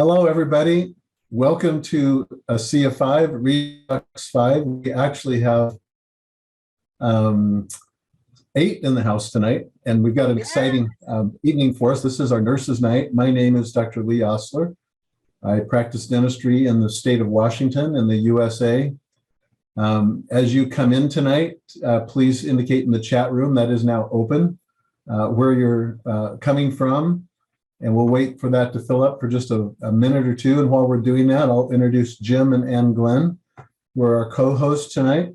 Hello, everybody. Welcome to ASEA 5, Redox 5. We actually have 8 in the house tonight, and we've got an exciting evening for us. This is our nurses' night. My name is Dr. Lee Osler. I practice dentistry in the state of Washington in the USA. As you come in tonight, please indicate in the chat room that is now open where you're coming from. And we'll wait for that to fill up for just a minute or two. And while we're doing that, I'll introduce Jim and Ann Glenn, who are our co-hosts tonight,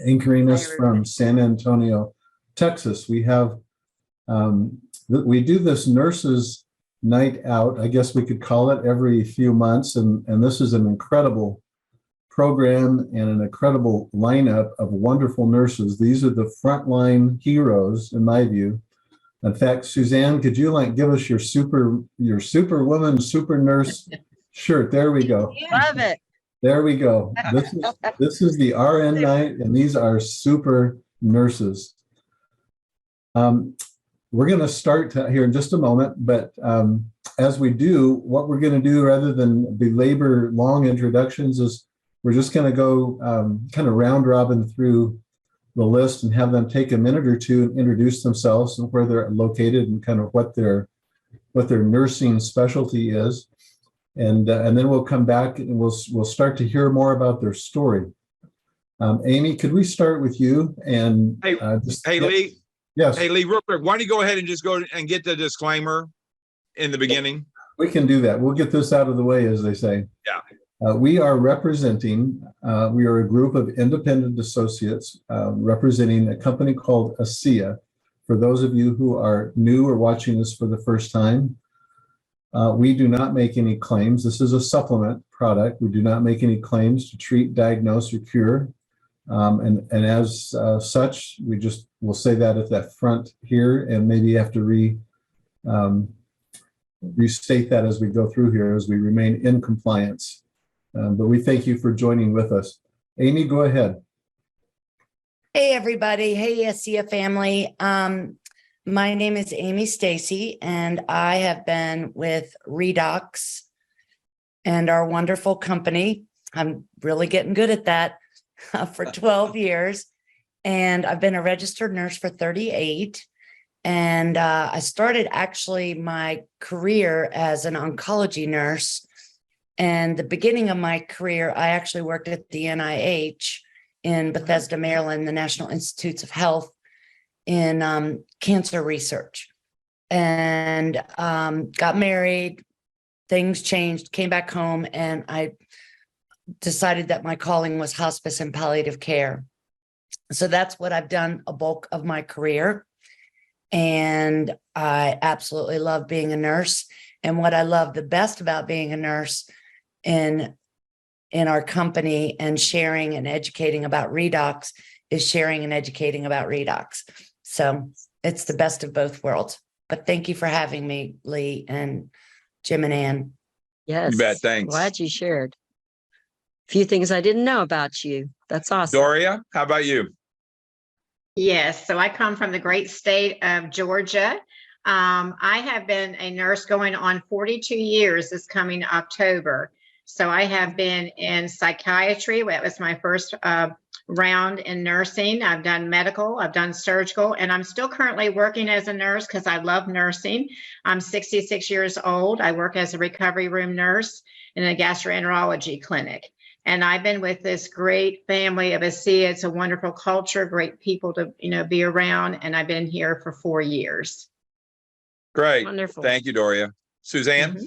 anchoring us from San Antonio, Texas. We have, we do this nurses night out, I guess we could call it, every few months. And this is an incredible program and an incredible lineup of wonderful nurses. These are the frontline heroes, in my view. In fact, Suzanne, could you give us your superwoman, super nurse shirt? There we go. Love it. There we go. This is the RN night, and these are super nurses. We're going to start here in just a moment, but as we do, what we're going to do, rather than belabor long introductions, is we're just going to go kind of round robin through the list and have them take a minute or two and introduce themselves and where they're located and kind of what their nursing specialty is, and then we'll come back and we'll start to hear more about their story. Amy, could we start with you? And Lee. Yes. Hey Lee, real quick, why don't you go ahead and just go and get the disclaimer in the beginning? We can do that. We'll get this out of the way, as they say. Yeah. We are representing, we are a group of independent associates representing a company called ASEA. For those of you who are new or watching this for the first time, we do not make any claims. This is a supplement product. We do not make any claims to treat, diagnose, or cure. And as such, we'll say that at that front here, and maybe have to restate that as we go through here, as we remain in compliance. But we thank you for joining with us. Amy, go ahead. Hey, everybody. Hey, ASEA family. My name is Amy Stacy, and I have been with Redox and our wonderful company. I'm really getting good at that for 12 years. And I've been a registered nurse for 38. And I started actually my career as an oncology nurse. And the beginning of my career, I actually worked at the NIH in Bethesda, Maryland, the National Institutes of Health, in cancer research, and got married. Things changed, came back home, and I decided that my calling was hospice and palliative care. So that's what I've done a bulk of my career. And I absolutely love being a nurse. And what I love the best about being a nurse in our company and sharing and educating about Redox is sharing and educating about Redox. So it's the best of both worlds. But thank you for having me, Lee and Jim and Ann. Yes. You bet. Thanks. Glad you shared a few things I didn't know about you. That's awesome. Doria, how about you? Yes, so I come from the great state of Georgia. I have been a nurse going on 42 years this coming October. So I have been in psychiatry. That was my first round in nursing. I've done medical, I've done surgical, and I'm still currently working as a nurse because I love nursing. I'm 66 years old. I work as a recovery room nurse in a gastroenterology clinic. And I've been with this great family of ASEA. It's a wonderful culture, great people to be around. And I've been here for 4 years. Great. Wonderful. Thank you, Doria. Suzanne? Mm-hmm.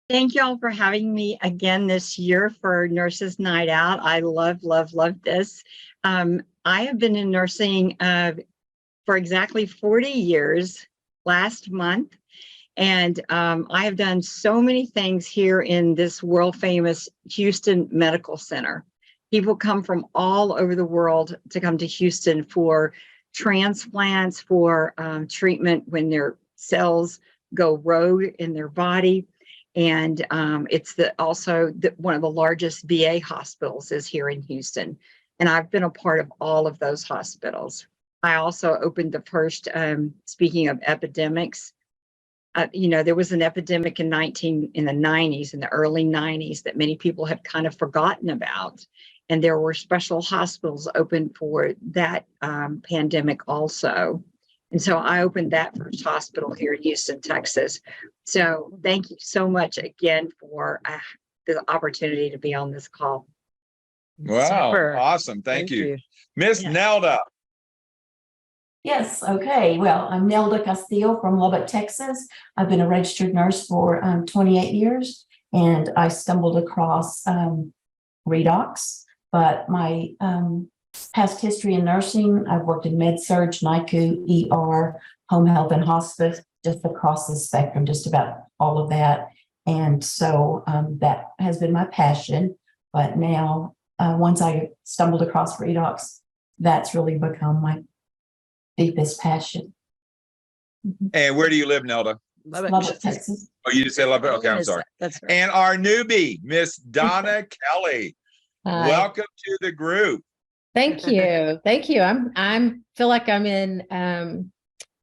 Thank you all for having me again this year for Nurses Night Out. I love this. I have been in nursing for exactly 40 years last month. And I have done so many things here in this world famous Houston Medical Center. People come from all over the world to come to Houston for transplants, for treatment when their cells go rogue in their body. And it's also one of the largest VA hospitals is here in Houston. And I've been a part of all of those hospitals. I also opened the first, speaking of epidemics, there was an epidemic in the 90s, in the early 90s, that many people have kind of forgotten about. And there were special hospitals open for that pandemic also. And so I opened that first hospital here in Houston, Texas. So thank you so much again for the opportunity to be on this call. Wow, Super. awesome. Thank you. Miss Yeah. Nelda. Yes, okay. Well, I'm Nelda Castillo from Lubbock, Texas. I've been a registered nurse for 28 years, and I stumbled across Redox. But my past history in nursing, I've worked in med-surg, NICU, ER, home health, and hospice, just across the spectrum, just about all of that. And so that has been my passion. But now, once I stumbled across Redox, that's really become my deepest passion. And where do you live, Nelda? Lubbock, Texas. Oh, you just said Lubbock? Okay, I'm sorry. That's right. And our newbie, Miss Donna Kelly. Hi. Welcome to the group. Thank you. Thank you. I'm feel like I'm in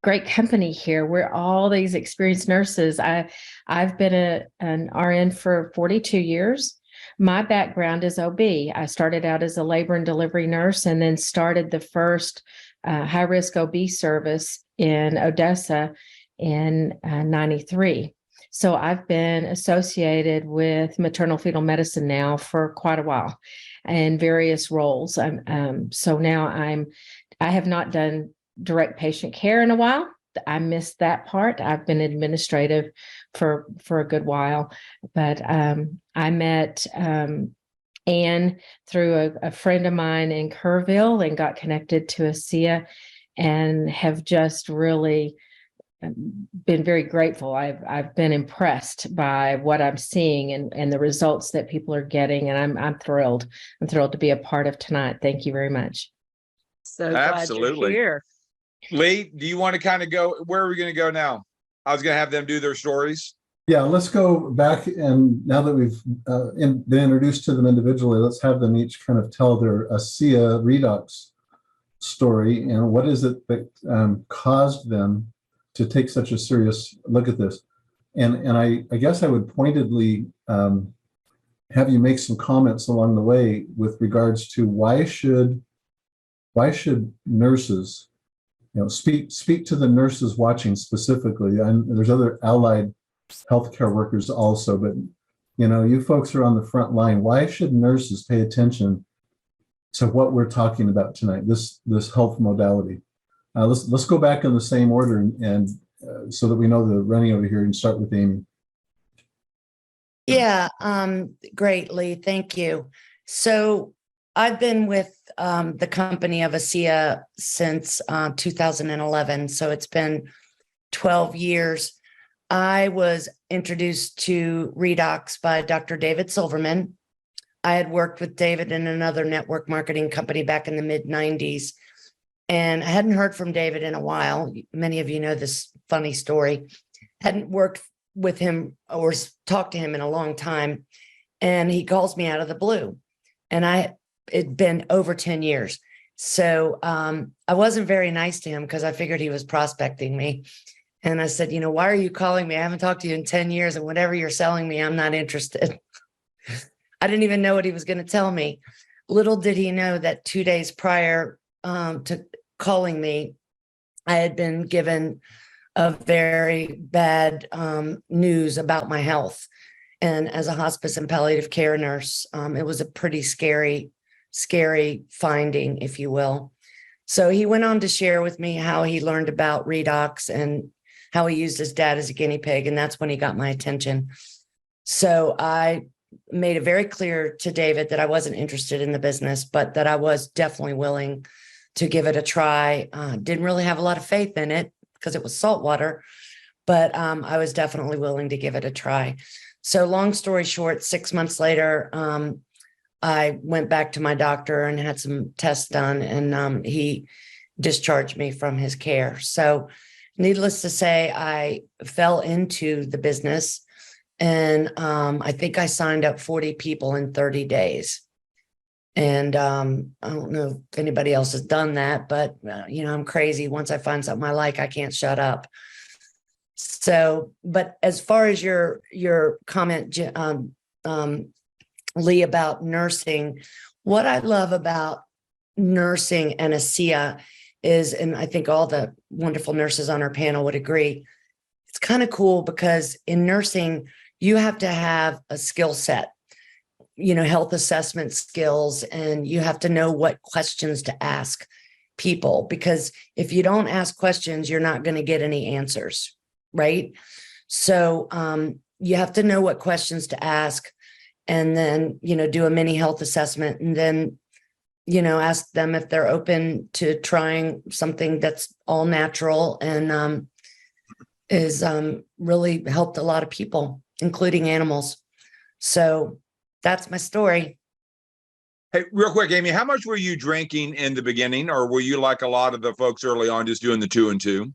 great company here. We're all these experienced nurses. I've been an RN for 42 years. My background is OB. I started out as a labor and delivery nurse and then started the first high-risk OB service in Odessa in 93. So I've been associated with maternal fetal medicine now for quite a while in various roles. So now I have not done direct patient care in a while. I missed that part. I've been administrative for a good while, but I met Anne through a friend of mine in Kerrville and got connected to ASEA and have just really been very grateful. I've been impressed by what I'm seeing and the results that people are getting, and I'm thrilled. I'm thrilled to be a part of tonight. Thank you very much. So glad Absolutely. you're here. Lee, do you want to kind of go? Where are we going to go now? I was going to have them do their stories. Yeah, let's go back, and now that we've been introduced to them individually, let's have them each kind of tell their ASEA Redox story and what is it that caused them to take such a serious look at this. And I guess I would pointedly have you make some comments along the way with regards to why should nurses, speak to the nurses watching specifically. And there's other allied healthcare workers also, but you folks are on the front line. Why should nurses pay attention to what we're talking about tonight, this health modality? Let's go back in the same order and so that we know the running over here, and start with Amy. Yeah, great, Lee. Thank you. So I've been with the company of ASEA since 2011. So it's been 12 years. I was introduced to Redox by Dr. David Silverman. I had worked with David in another network marketing company back in the mid-90s. And I hadn't heard from David in a while. Many of you know this funny story. Hadn't worked with him or talked to him in a long time. And he calls me out of the blue. And it'd been over 10 years. So I wasn't very nice to him because I figured he was prospecting me. And I said, why are you calling me? I haven't talked to you in 10 years. And whatever you're selling me, I'm not interested. I didn't even know what he was going to tell me. Little did he know that 2 days prior to calling me, I had been given a very bad news about my health. And as a hospice and palliative care nurse, it was a pretty scary finding, if you will. So he went on to share with me how he learned about Redox and how he used his dad as a guinea pig. And that's when he got my attention. So I made it very clear to David that I wasn't interested in the business, but that I was definitely willing to give it a try. Didn't really have a lot of faith in it because it was saltwater, but I was definitely willing to give it a try. So long story short, 6 months later, I went back to my doctor and had some tests done, and he discharged me from his care. So needless to say, I fell into the business, and I think I signed up 40 people in 30 days. And I don't know if anybody else has done that, but I'm crazy. Once I find something I like, I can't shut up. So, but as far as your comment, Lee, about nursing, what I love about nursing and ASEA is, and I think all the wonderful nurses on our panel would agree, it's kind of cool because in nursing, you have to have a skill set, health assessment skills, and you have to know what questions to ask people, because if you don't ask questions, you're not going to get any answers, right? So you have to know what questions to ask, and then, do a mini health assessment, and then, ask them if they're open to trying something that's all natural and is really helped a lot of people, including animals. So that's my story. Hey, real quick, Amy, how much were you drinking in the beginning, or were you like a lot of the folks early on just doing the 2 and 2,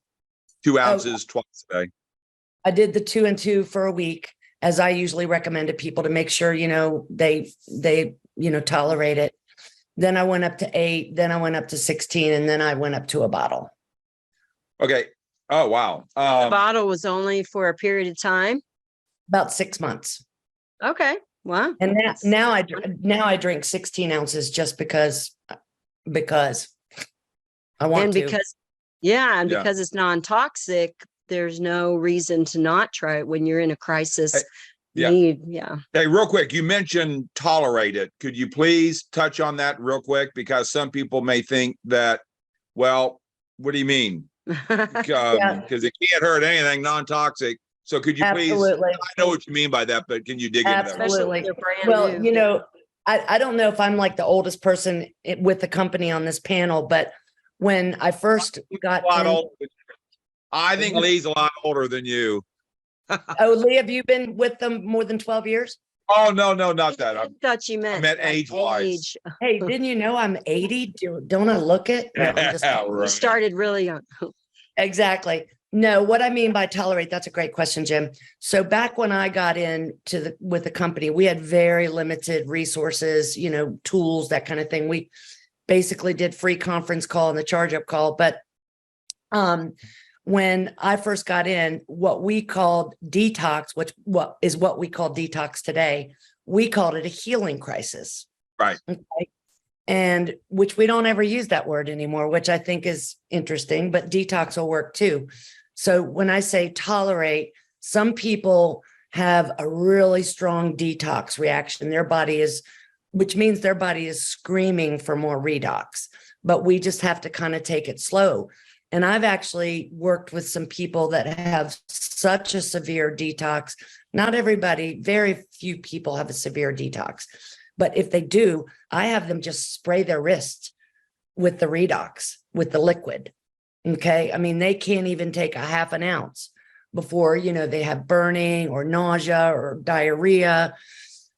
2 ounces twice a day? I did the 2 and 2 for a week, as I usually recommend to people to make sure, they tolerate it. Then I went up to 8, then I went up to 16, and then I went up to a bottle. Okay. Oh, wow. The bottle was only for a period of time. About 6 months. Okay. Wow. And now I drink 16 ounces just because I want And to. because it's non-toxic, there's no reason to not try it when you're in a crisis. Hey, real quick, you mentioned tolerate it. Could you please touch on that real quick? Because some people may think that, well, what do you mean? Because it can't hurt anything, non-toxic. So could you please, Absolutely. I know what you mean by that, but can you dig into that? Absolutely. They're brand new. Well, I don't know if I'm like the oldest person with the company on this panel, but when I first got I think Lee's a lot older than you. Oh, Lee, have you been with them more than 12 years? Oh, no, not that. I thought you meant meant age-wise. Hey, didn't you know I'm 80? Don't I look it? No, I'm just- You started really young. Exactly. No, what I mean by tolerate, that's a great question, Jim. So back when I got with the company, we had very limited resources, tools, that kind of thing. We basically did free conference call and the charge up call. But when I first got in, what we called detox, what we call detox today, we called it a healing crisis. Right. Okay. And which we don't ever use that word anymore, which I think is interesting, but detox will work too. So when I say tolerate, some people have a really strong detox reaction. Which means their body is screaming for more redox, but we just have to kind of take it slow. And I've actually worked with some people that have such a severe detox. Not everybody, very few people have a severe detox. But if they do, I have them just spray their wrist with the Redox, with the liquid. Okay. I mean, they can't even take a half an ounce before, they have burning or nausea or diarrhea.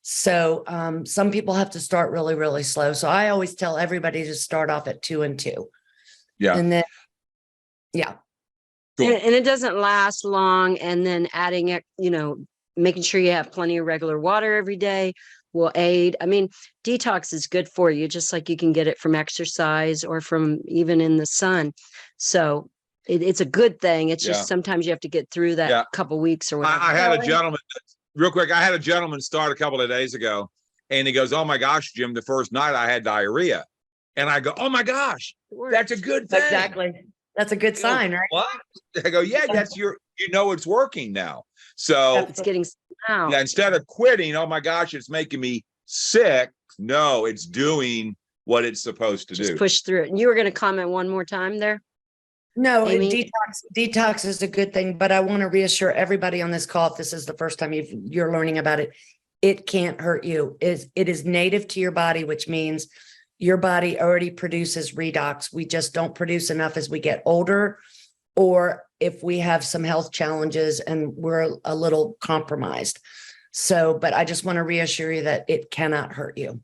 So some people have to start really, really slow. So I always tell everybody to start off at 2 and 2. Yeah. And then, yeah. Cool. And it doesn't last long. And then adding it, making sure you have plenty of regular water every day will aid. I mean, detox is good for you, just like you can get it from exercise or from even in the sun. So it's a good thing. It's just sometimes you have to get through that couple weeks or whatever. I had a gentleman, real quick, I had a gentleman start a couple of days ago, and he goes, "Oh my gosh, Jim, the first night I had diarrhea." And I go, "Oh my gosh, that's a good thing." Exactly. That's a good sign, right? What? I go, "Yeah, that's it's working now." So It's getting out. instead of quitting, "Oh my gosh, it's making me sick." No, it's doing what it's supposed to Just do. push through it. And you were going to comment one more time there? No, Amy? detox is a good thing, but I want to reassure everybody on this call, if this is the first time you're learning about it, it can't hurt you. It is native to your body, which means your body already produces redox. We just don't produce enough as we get older, or if we have some health challenges and we're a little compromised. So, but I just want to reassure you that it cannot hurt you.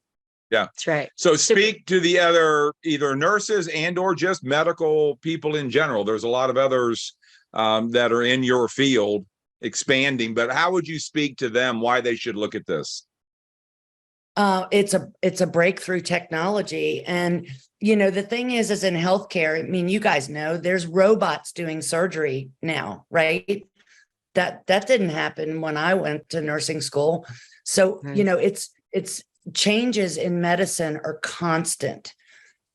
Yeah, That's right. So speak to the other either nurses and or just medical people in general. There's a lot of others that are in your field expanding, but how would you speak to them why they should look at this? It's a breakthrough technology. And, the thing is in healthcare, I mean, you guys know there's robots doing surgery now, right? that didn't happen when I went to nursing school. So, you know, it's changes in medicine are constant.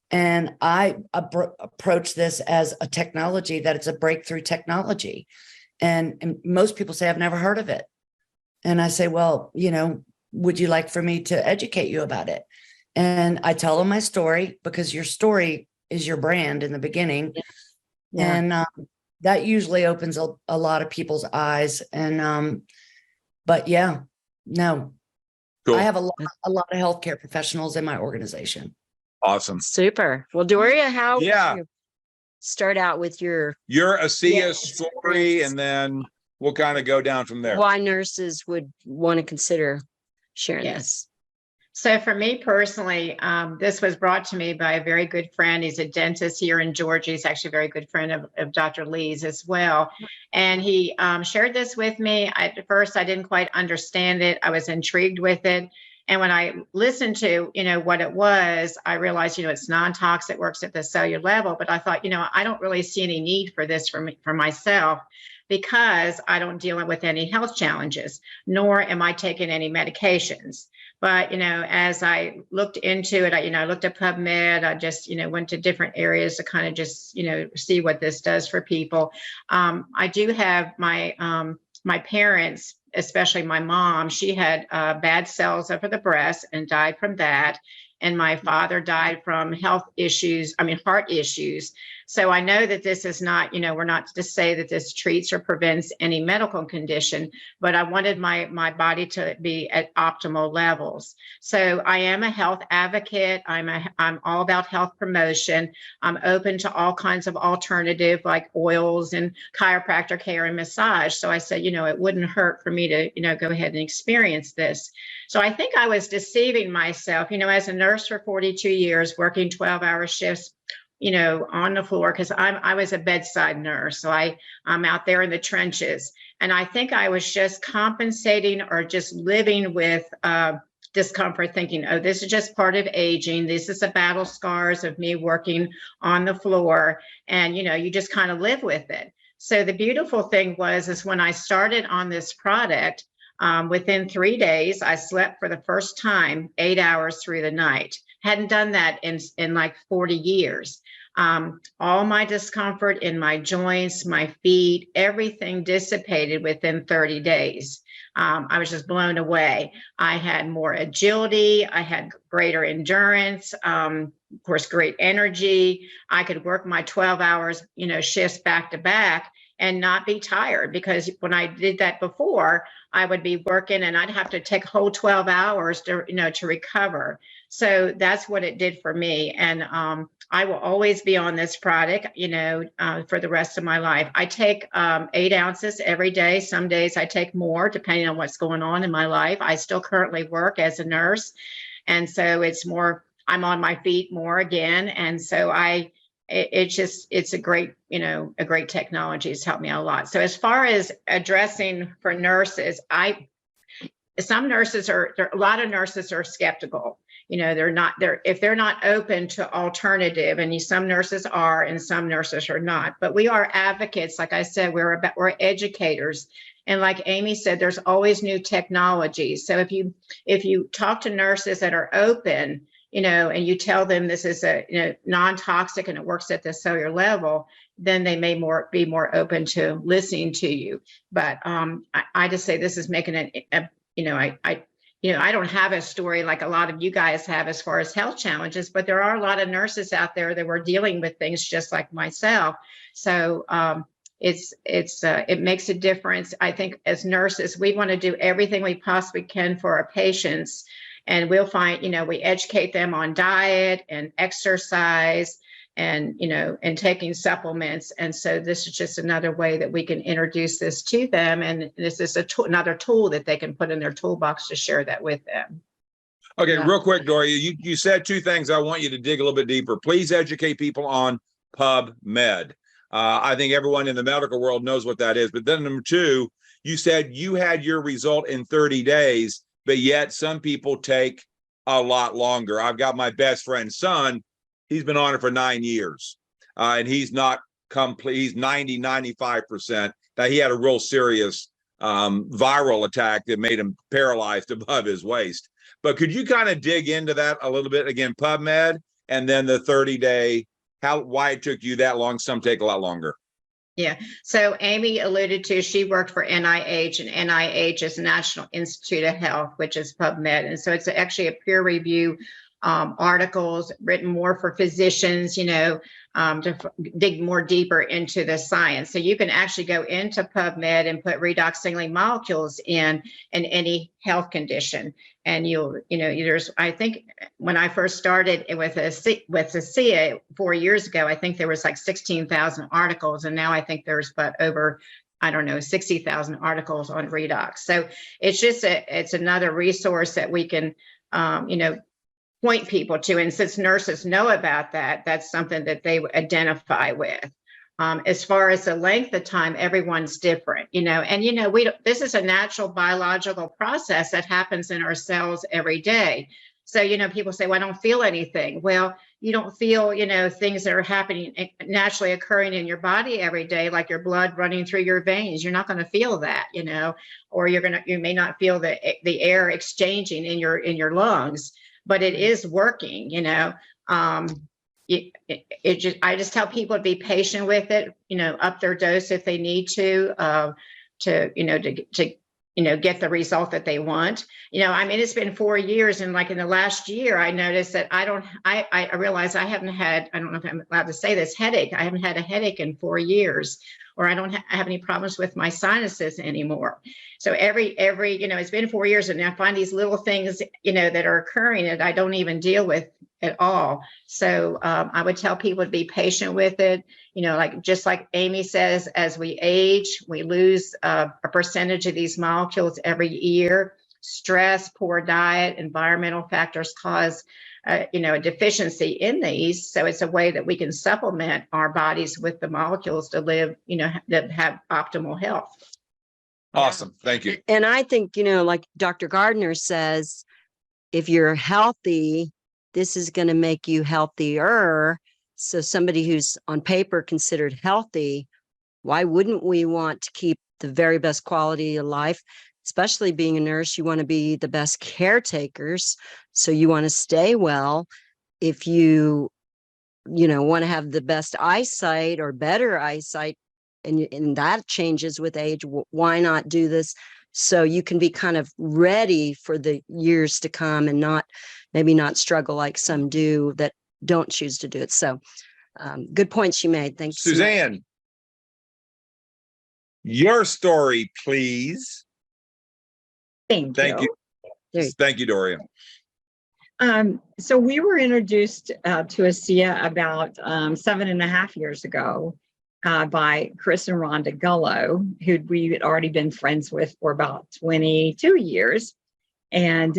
And I approach this as a technology, that it's a breakthrough technology. And most people say, I've never heard of it. And I say, well, you know, would you like for me to educate you about it? And I tell them my story, because your story is your brand in the beginning. Yeah. And that usually opens a lot of people's eyes. And, but yeah, no, Cool. I have a lot of healthcare professionals in my organization. Awesome. Super. Well, Doria, how Yeah. did you start out with your ASEA story, and then we'll kind of go down from there. why nurses would want to consider sharing Yes. this? So for me personally, this was brought to me by a very good friend. He's a dentist here in Georgia. He's actually a very good friend of Dr. Lee's as well. And he shared this with me. At first, I didn't quite understand it. I was intrigued with it. And when I listened to, you know, what it was, I realized, you know, it's non-toxic, works at the cellular level. But I thought, you know, I don't really see any need for this for myself, because I don't deal with any health challenges, nor am I taking any medications. But, you know, as I looked into it, I looked at PubMed, I just, you know, went to different areas to kind of just, you know, see what this does for people. I do have my parents, especially my mom, she had bad cells over the breast and died from that. And my father died from heart issues. So I know that this is not, you know, we're not to say that this treats or prevents any medical condition, but I wanted my body to be at optimal levels. So I am a health advocate. I'm all about health promotion. I'm open to all kinds of alternative like oils and chiropractor care and massage. So I said, you know, it wouldn't hurt for me to, you know, go ahead and experience this. So I think I was deceiving myself, you know, as a nurse for 42 years, working 12-hour shifts, you know, on the floor, because I was a bedside nurse. So I'm out there in the trenches. And I think I was just compensating or just living with discomfort, thinking, oh, this is just part of aging. This is the battle scars of me working on the floor. And, you know, you just kind of live with it. So the beautiful thing is when I started on this product, within 3 days, I slept for the first time 8 hours through the night. Hadn't done that in like 40 years. All my discomfort in my joints, my feet, everything dissipated within 30 days. I was just blown away. I had more agility. I had greater endurance, of course, great energy. I could work my 12 hours, you know, shifts back to back and not be tired, because when I did that before, I would be working and I'd have to take a whole 12 hours to, you know, to recover. So that's what it did for me. And I will always be on this product, you know, for the rest of my life. I take 8 ounces every day. Some days I take more, depending on what's going on in my life. I still currently work as a nurse. And so it's more, I'm on my feet more again. And so it's a great, you know, a great technology. It's helped me out a lot. So as far as addressing for nurses, a lot of nurses are skeptical. You know, if they're not open to alternative, and some nurses are and some nurses are not, but we are advocates. Like I said, we're educators. And like Amy said, there's always new technologies. So if you talk to nurses that are open, you know, and you tell them this is a, you know, non-toxic and it works at the cellular level, then they may be more open to listening to you. But I just say this is making it, you know, I don't have a story like a lot of you guys have as far as health challenges, but there are a lot of nurses out there that were dealing with things just like myself. So it makes a difference. I think as nurses, we want to do everything we possibly can for our patients. And we'll find, you know, we educate them on diet and exercise and, you know, and taking supplements. And so this is just another way that we can introduce this to them. And this is another tool that they can put in their toolbox to share that with them. Okay, Yeah. real quick, Doria, you said 2 things. I want you to dig a little bit deeper. Please educate people on PubMed. I think everyone in the medical world knows what that is. But then number 2, you said you had your result in 30 days. But yet some people take a lot longer. I've got my best friend's son. He's been on it for 9 years. And he's not complete. He's 90, 95%. Now he had a real serious viral attack that made him paralyzed above his waist. But could you kind of dig into that a little bit again, PubMed, and then the 30-day, why it took you that long? Some take a lot longer. Yeah. So Amy alluded to, she worked for NIH, and NIH is National Institute of Health, which is PubMed. And so it's actually a peer review articles written more for physicians, to dig more deeper into the science. So you can actually go into PubMed and put redox signaling molecules in any health condition. And there's, I think when I first started with the CIA 4 years ago, I think there was like 16,000 articles. And now I think there's over, 60,000 articles on redox. So it's another resource that we can, point people to. And since nurses know about that, that's something that they identify with. As far as the length of time, everyone's different, this is a natural biological process that happens in our cells every day. So, people say, well, I don't feel anything. Well, you don't feel, things that are happening, naturally occurring in your body every day, like your blood running through your veins. You're not going to feel that, or you may not feel the air exchanging in your lungs. But it is working, I just tell people to be patient with it, up their dose if they need to get the result that they want. It's been 4 years, and like in the last year, I noticed that I realized I haven't had, I don't know if I'm allowed to say this, headache. I haven't had a headache in 4 years, or I don't have any problems with my sinuses anymore. So every, it's been 4 years, and I find these little things, that are occurring that I don't even deal with at all. So I would tell people to be patient with it. Just like Amy says, as we age, we lose a percentage of these molecules every year. Stress, poor diet, environmental factors cause a deficiency in these. So it's a way that we can supplement our bodies with the molecules to live, that have optimal health. Awesome. Thank you. And I think, like Dr. Gardner says, if you're healthy, this is going to make you healthier. So somebody who's on paper considered healthy, why wouldn't we want to keep the very best quality of life? Especially being a nurse, you want to be the best caretakers. So you want to stay well. If you, want to have the best eyesight or better eyesight, and that changes with age, why not do this so you can be kind of ready for the years to come and maybe not struggle like some do that don't choose to do it. So good points you made. Thanks, Suzanne. Your story, please. Thank you. Thank you, Doria. So we were introduced to ASEA about 7.5 years ago by Chris and Rhonda Gullo, who we had already been friends with for about 22 years. And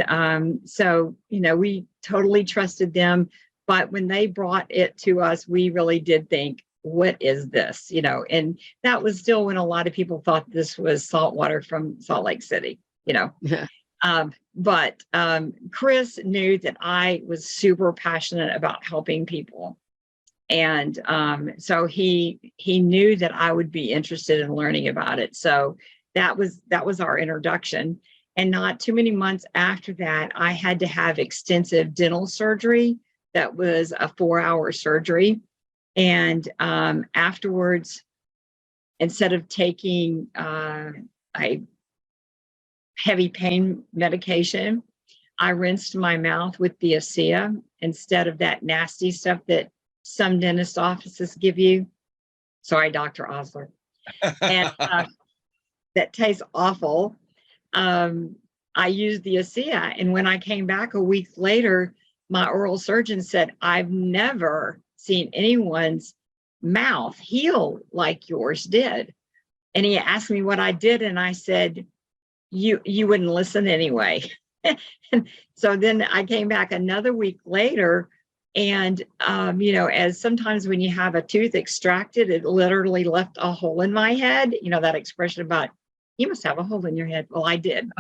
so, we totally trusted them. But when they brought it to us, we really did think, what is this? And that was still when a lot of people thought this was salt water from Salt Lake City, But Chris knew that I was super passionate about helping people. And so he knew that I would be interested in learning about it. So that was our introduction. And not too many months after that, I had to have extensive dental surgery. That was a 4-hour surgery. And afterwards, instead of taking a heavy pain medication, I rinsed my mouth with the ASEA instead of that nasty stuff that some dentist offices give you. Sorry, Dr. Osler. And that tastes awful. I used the ASEA, and when I came back a week later, my oral surgeon said, I've never seen anyone's mouth heal like yours did. And he asked me what I did, and I said, you wouldn't listen anyway. So then I came back another week later, and as sometimes when you have a tooth extracted, it literally left a hole in my head. That expression about, you must have a hole in your head. Well, I did.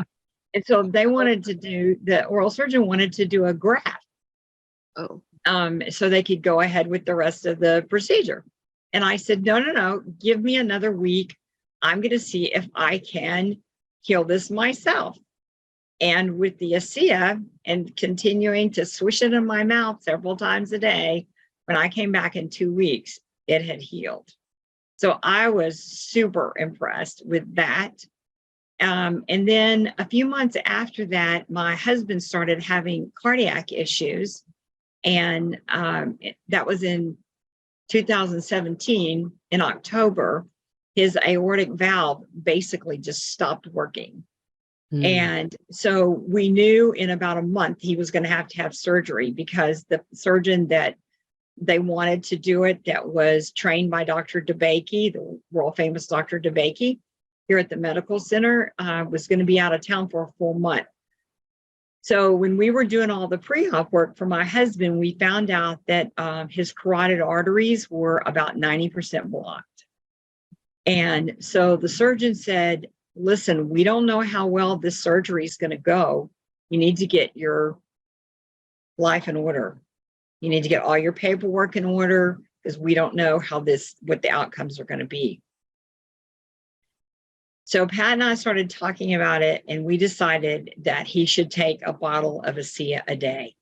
And so the oral surgeon wanted to do a graft. Oh. So they could go ahead with the rest of the procedure. And I said, no, give me another week. I'm going to see if I can heal this myself. And with the ASEA and continuing to swish it in my mouth several times a day, when I came back in 2 weeks, it had healed. So I was super impressed with that. And then a few months after that, my husband started having cardiac issues. And that was in 2017, in October. His aortic valve basically just stopped working. And so we knew in about a month he was going to have surgery, because the surgeon that they wanted to do it, that was trained by Dr. DeBakey, the world famous Dr. DeBakey here at the medical center, was going to be out of town for a full month. So when we were doing all the pre-op work for my husband, we found out that his carotid arteries were about 90% blocked. And so the surgeon said, listen, we don't know how well this surgery is going to go. You need to get your life in order. You need to get all your paperwork in order, because we don't know what the outcomes are going to be. So Pat and I started talking about it, and we decided that he should take a bottle of ASEA a day.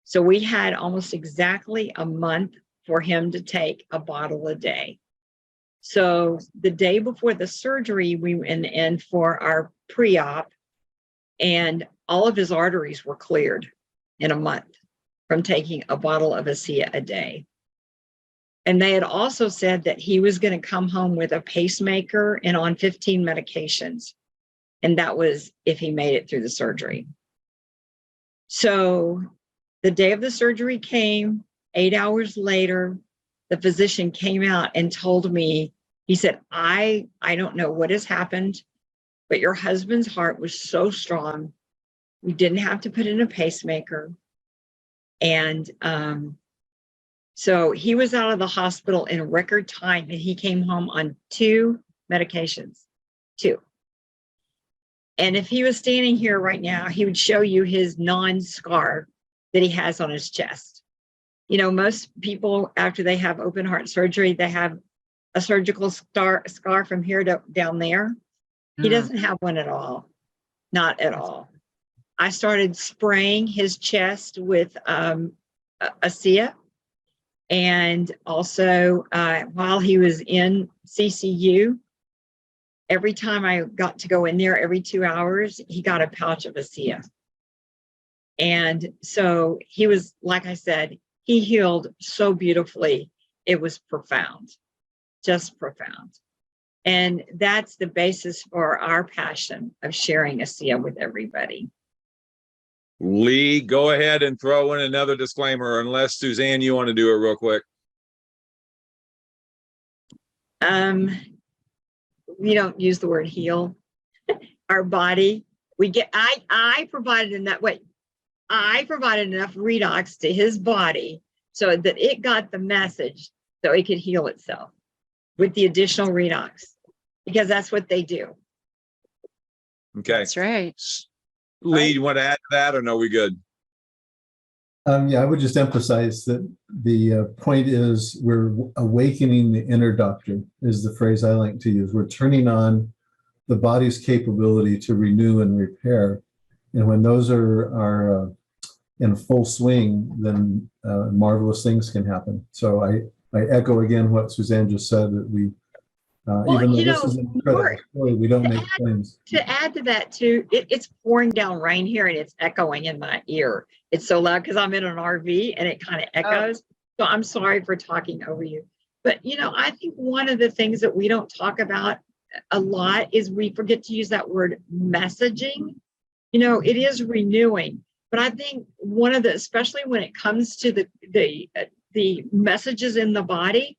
So we had almost exactly a month for him to take a bottle a day. So the day before the surgery, we went in for our pre-op, and all of his arteries were cleared in a month from taking a bottle of ASEA a day. And they had also said that he was going to come home with a pacemaker and on 15 medications. And that was if he made it through the surgery. So the day of the surgery came, 8 hours later, the physician came out and told me, he said, I don't know what has happened, but your husband's heart was so strong. We didn't have to put in a pacemaker. And so he was out of the hospital in record time, and he came home on 2 medications, 2. And if he was standing here right now, he would show you his non-scar that he has on his chest. You know, most people, after they have open heart surgery, they have a surgical scar from here to down there. He doesn't have one at all, not at all. I started spraying his chest with ASEA. And also, while he was in CCU, every time I got to go in there every 2 hours, he got a pouch of ASEA. And so he was, like I said, he healed so beautifully. It was profound, just profound. And that's the basis for our passion of sharing ASEA with everybody. Lee, go ahead and throw in another disclaimer, unless Suzanne, you want to do it real quick. We don't use the word heal. Our body, I provided in that way. I provided enough redox to his body so that it got the message so it could heal itself with the additional redox, because that's what they do. Okay. That's right. Lee, you want to add to that, or no, we good? Yeah, I would just emphasize that the point is we're awakening the inner doctor, is the phrase I like to use. We're turning on the body's capability to renew and repair. And when those are in full swing, then marvelous things can happen. So I echo again what Suzanne just said, that we, even though this is an incredible story, we don't make claims. To add to that too, it's pouring down rain here and it's echoing in my ear. It's so loud because I'm in an RV and it kind of echoes. So I'm sorry for talking over you. But, you know, I think one of the things that we don't talk about a lot is we forget to use that word messaging. You know, it is renewing. But I think one of the, especially when it comes to the messages in the body,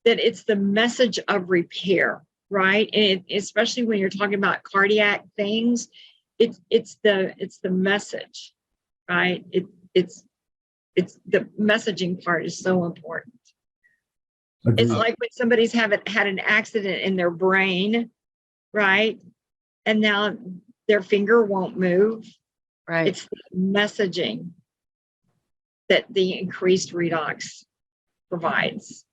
that it's the message of repair, right? And especially when you're talking about cardiac things, it's the message, right? It's the messaging part is so important. Agreed. It's like when somebody's had an accident in their brain, right? And now their finger won't move. Right. It's the messaging that the increased redox provides.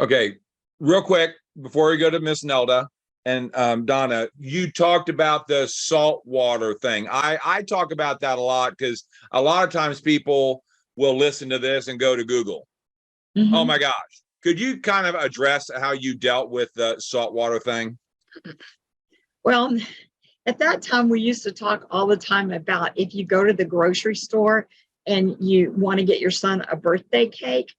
Okay, real quick, before we go to Miss Nelda, And Donna, you talked about the salt water thing. I talk about that a lot because a lot of times people will listen to this and go to Google. Mhm. Oh my gosh. Could you kind of address how you dealt with the saltwater thing? Well, at that time, we used to talk all the time about if you go to the grocery store and you want to get your son a birthday cake,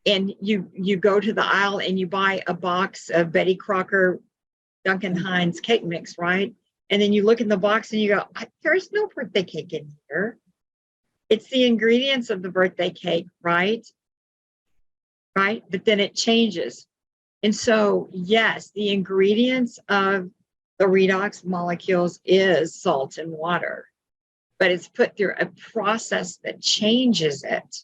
and you go to the aisle and you buy a box of Betty Crocker Duncan Hines cake mix, right? And then you look in the box and you go, there's no birthday cake in here. It's the ingredients of the birthday cake, right? Right? But then it changes. And so, yes, the ingredients of the redox molecules is salt and water, but it's put through a process that changes it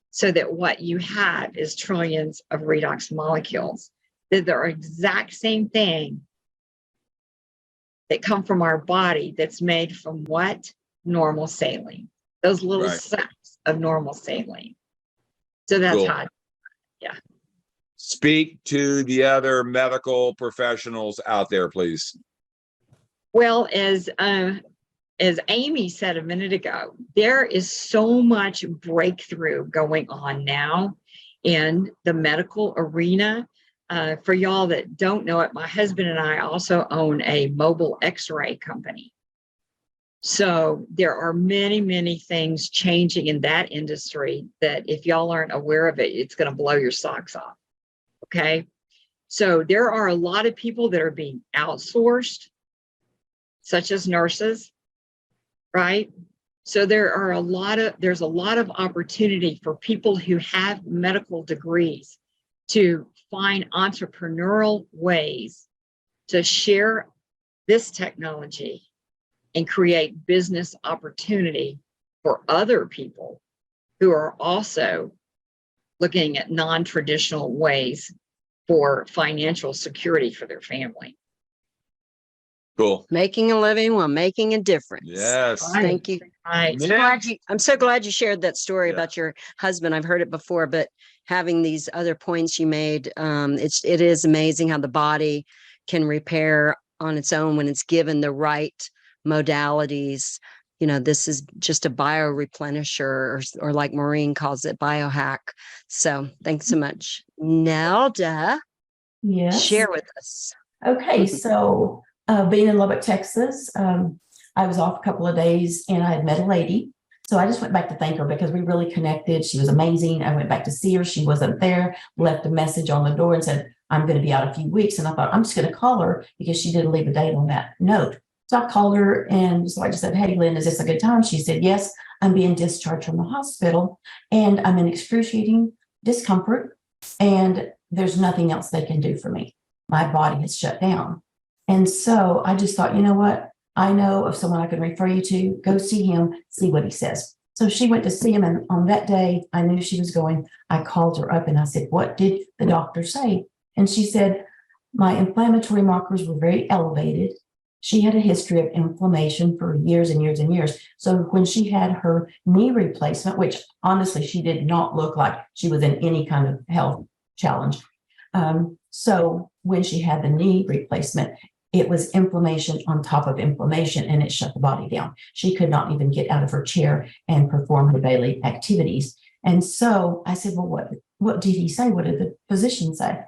so that what you have is trillions of redox molecules. They're exact same thing that come from our body that's made from what? Normal saline. Those little Right. sacs of normal saline. So that's Cool. how. Speak to the other medical professionals out there, please. Well, as Amy said a minute ago, there is so much breakthrough going on now in the medical arena. For y'all that don't know it, my husband and I also own a mobile X-ray company. So there are many, many things changing in that industry that if y'all aren't aware of it, it's going to blow your socks off. Okay. So there are a lot of people that are being outsourced, such as nurses, right? So there's a lot of opportunity for people who have medical degrees to find entrepreneurial ways to share this technology and create business opportunity for other people who are also looking at non-traditional ways for financial security for their family. Cool. Making a living while making a difference. Yes. Thank you. Right. I'm so glad you shared that story Yeah. about your husband. I've heard it before, but having these other points you made, it is amazing how the body can repair on its own when it's given the right modalities. You know, this is just a bio replenisher, or like Maureen calls it, biohack. So thanks so much. Nelda, Yes. share with us. Okay, so being in Lubbock, Texas, I was off a couple of days and I had met a lady. So I just went back to thank her because we really connected. She was amazing. I went back to see her. She wasn't there, left a message on the door and said, I'm going to be out a few weeks. And I thought, I'm just going to call her because she didn't leave a date on that note. So I called her and so I just said, hey, Lynn, is this a good time? She said, yes, I'm being discharged from the hospital and I'm in excruciating discomfort and there's nothing else they can do for me. My body has shut down. And so I just thought, you know what? I know of someone I can refer you to. Go see him, see what he says. So she went to see him. And on that day, I knew she was going. I called her up and I said, what did the doctor say? And she said, my inflammatory markers were very elevated. She had a history of inflammation for years and years and years. So when she had her knee replacement, which honestly, she did not look like she was in any kind of health challenge. So when she had the knee replacement, it was inflammation on top of inflammation and it shut the body down. She could not even get out of her chair and perform her daily activities. And so I said, well, what did he say? What did the physician say?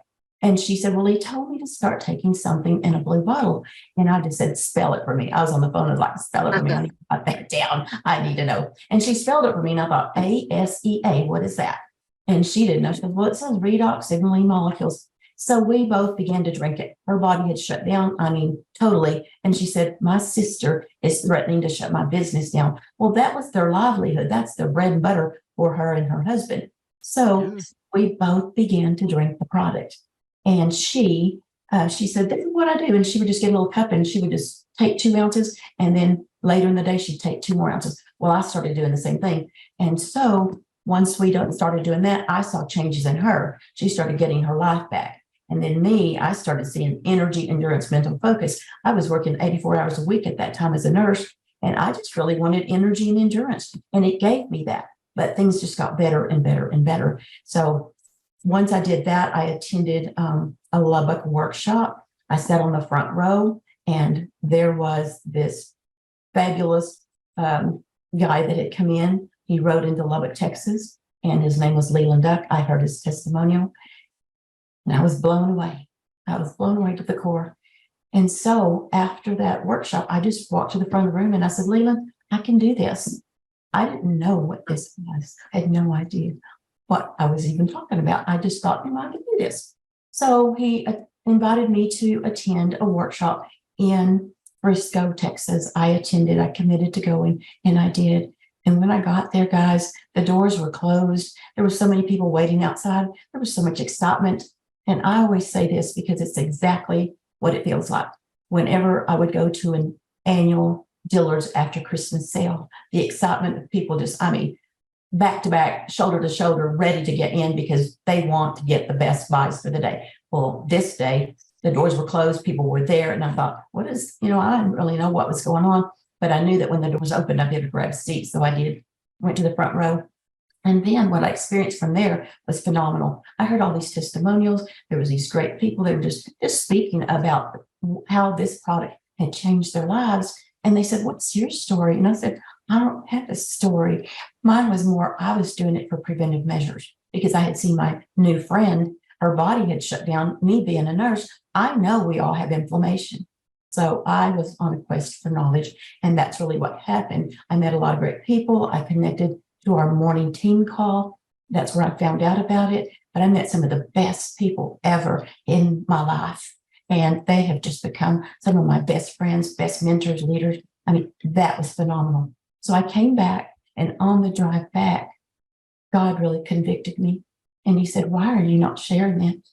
And she said, well, he told me to start taking something in a blue bottle. And I just said, spell it for me. I was on the phone. I was like, spell it for me. I need to write that down. I need to know. And she spelled it for me. And I thought, ASEA, what is that? And she didn't know. She said, well, it says redox signaling molecules. So we both began to drink it. Her body had shut down. I mean, totally. And she said, my sister is threatening to shut my business down. Well, that was their livelihood. That's the bread and butter for her and her husband. So we both began to drink the product. And she said, this is what I do. And she would just get a little cup and she would just take 2 ounces. And then later in the day, she'd take 2 more ounces. Well, I started doing the same thing. And so once we started doing that, I saw changes in her. She started getting her life back. And then me, I started seeing energy, endurance, mental focus. I was working 84 hours a week at that time as a nurse. And I just really wanted energy and endurance. And it gave me that. But things just got better and better and better. So once I did that, I attended a Lubbock workshop I sat on the front row, and there was this fabulous guy that had come in. He rode into Lubbock, Texas, and his name was Leland Duck. I heard his testimonial, and I was blown away. I was blown away to the core. And so after that workshop, I just walked to the front of the room and I said, Leland, I can do this. I didn't know what this was. I had no idea what I was even talking about. I just thought, I can do this. So he invited me to attend a workshop in Frisco, Texas. I attended, I committed to going, and I did. And when I got there, guys, the doors were closed. There were so many people waiting outside. There was so much excitement. And I always say this because it's exactly what it feels like. Whenever I would go to an annual Dillard's after Christmas sale, the excitement of people just, back to back, shoulder to shoulder, ready to get in because they want to get the best buys for the day. Well, this day, the doors were closed, people were there, and I thought, I didn't really know what was going on, but I knew that when the doors opened, I did grab a seat. So I did, went to the front row. And then what I experienced from there was phenomenal. I heard all these testimonials. There was these great people that were just speaking about how this product had changed their lives. And they said, what's your story? And I said, I don't have a story. Mine was more, I was doing it for preventive measures because I had seen my new friend, her body had shut down. Me being a nurse, I know we all have inflammation. So I was on a quest for knowledge. And that's really what happened. I met a lot of great people. I connected to our morning team call. That's where I found out about it. But I met some of the best people ever in my life. And they have just become some of my best friends, best mentors, leaders. That was phenomenal. So I came back, and on the drive back, God really convicted me. And he said, why are you not sharing it?